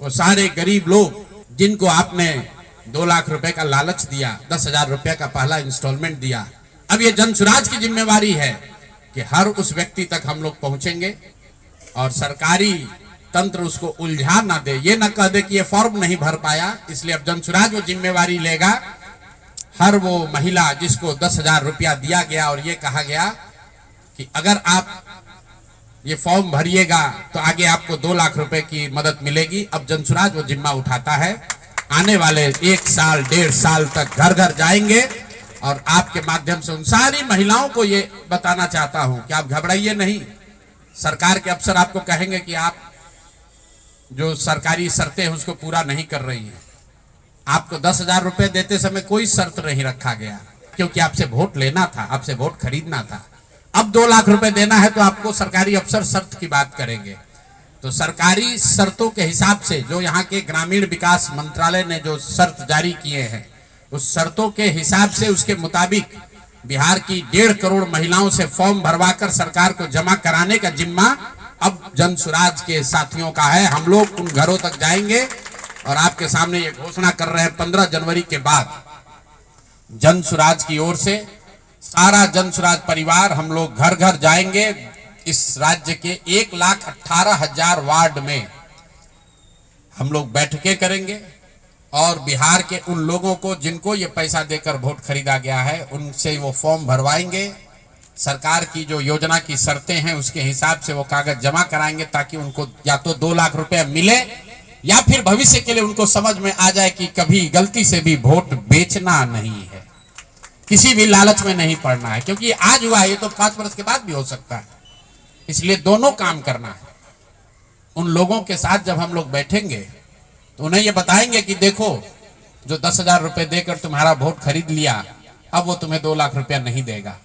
वो सारे गरीब लोग जिनको आपने 2 लाख रुपए का लालच दिया, 10,000 रुपए का पहला इंस्टॉलमेंट दिया, अब ये जनसुराज की जिम्मेवारी है कि हर उस व्यक्ति तक हम लोग पहुंचेंगे और सरकारी तंत्र उसको उलझा ना दे, ये ना कह दे कि ये फॉर्म नहीं भर पाया। इसलिए अब जनसुराज वो जिम्मेवारी लेगा। हर वो महिला जिसको 10,000 रुपया दिया गया और ये कहा गया कि अगर आप ये फॉर्म भरिएगा तो आगे आपको 2 लाख रुपए की मदद मिलेगी, अब जनसुराज वो जिम्मा उठाता है। आने वाले 1 साल 1.5 साल तक घर घर जाएंगे और आपके माध्यम से उन सारी महिलाओं को ये बताना चाहता हूं कि आप घबराइए नहीं। सरकार के अफसर आपको कहेंगे कि आप जो सरकारी शर्तें हैं उसको पूरा नहीं कर रही हैं। आपको 10,000 रुपए देते समय कोई शर्त नहीं रखा गया, क्योंकि आपसे वोट लेना था, आपसे वोट खरीदना था। अब 2 लाख रुपए देना है तो आपको सरकारी अफसर शर्त की बात करेंगे। तो सरकारी शर्तों के हिसाब से जो यहाँ के ग्रामीण विकास मंत्रालय ने जो शर्त जारी किए हैं, उस शर्तों के हिसाब से उसके मुताबिक बिहार की 1.5 करोड़ महिलाओं से फॉर्म भरवाकर सरकार को जमा कराने का जिम्मा अब जनसुराज के साथियों का है। हम लोग उन घरों तक जाएंगे और आपके सामने ये घोषणा कर रहे हैं 15 जनवरी के बाद जनसुराज की ओर से सारा जनसुराज परिवार हम लोग घर घर जाएंगे। इस राज्य के 1,18,000 वार्ड में हम लोग बैठकें करेंगे और बिहार के उन लोगों को जिनको ये पैसा देकर वोट खरीदा गया है उनसे वो फॉर्म भरवाएंगे। सरकार की जो योजना की शर्तें हैं उसके हिसाब से वो कागज जमा कराएंगे ताकि उनको या तो 2 लाख रुपए मिले या फिर भविष्य के लिए उनको समझ में आ जाए कि कभी गलती से भी वोट बेचना नहीं है, किसी भी लालच में नहीं पड़ना है, क्योंकि आज हुआ है, ये तो 5 वर्ष के बाद भी हो सकता है। इसलिए दोनों काम करना है। उन लोगों के साथ जब हम लोग बैठेंगे तो उन्हें ये बताएंगे कि देखो जो 10,000 रुपए देकर तुम्हारा वोट खरीद लिया, अब वो तुम्हें 2 लाख रुपया नहीं देगा।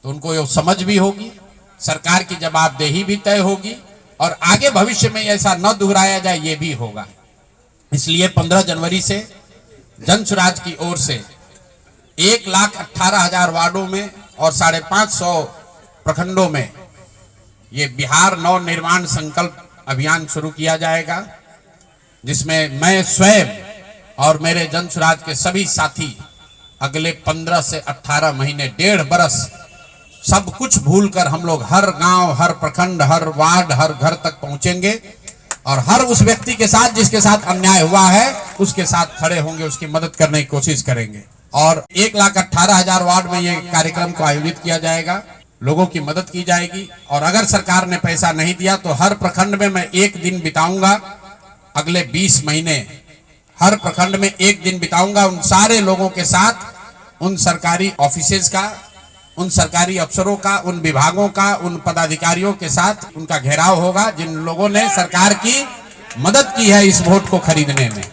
तो उनको ये समझ भी होगी, सरकार की जवाबदेही भी तय होगी और आगे भविष्य में ऐसा न दोहराया जाए ये भी होगा। इसलिए 15 जनवरी से जनसुराज की ओर से 1,18,000 वार्डों में और 550 प्रखंडों में ये बिहार नव निर्माण संकल्प अभियान शुरू किया जाएगा, जिसमें मैं स्वयं और मेरे जनसुराज के सभी साथी अगले 15 से 18 महीने 1.5 बरस सब कुछ भूलकर हम लोग हर गांव, हर प्रखंड, हर वार्ड, हर घर तक पहुंचेंगे और हर उस व्यक्ति के साथ जिसके साथ अन्याय हुआ है उसके साथ खड़े होंगे, उसकी मदद करने की कोशिश करेंगे। और 1,18,000 वार्ड में ये कार्यक्रम को आयोजित किया जाएगा, लोगों की मदद की जाएगी। और अगर सरकार ने पैसा नहीं दिया तो हर प्रखंड में मैं 1 दिन बिताऊंगा, अगले 20 महीने हर प्रखंड में 1 दिन बिताऊंगा उन सारे लोगों के साथ, उन सरकारी ऑफिसेज का, उन सरकारी अफसरों का, उन विभागों का, उन पदाधिकारियों के साथ उनका घेराव होगा जिन लोगों ने सरकार की मदद की है इस वोट को खरीदने में।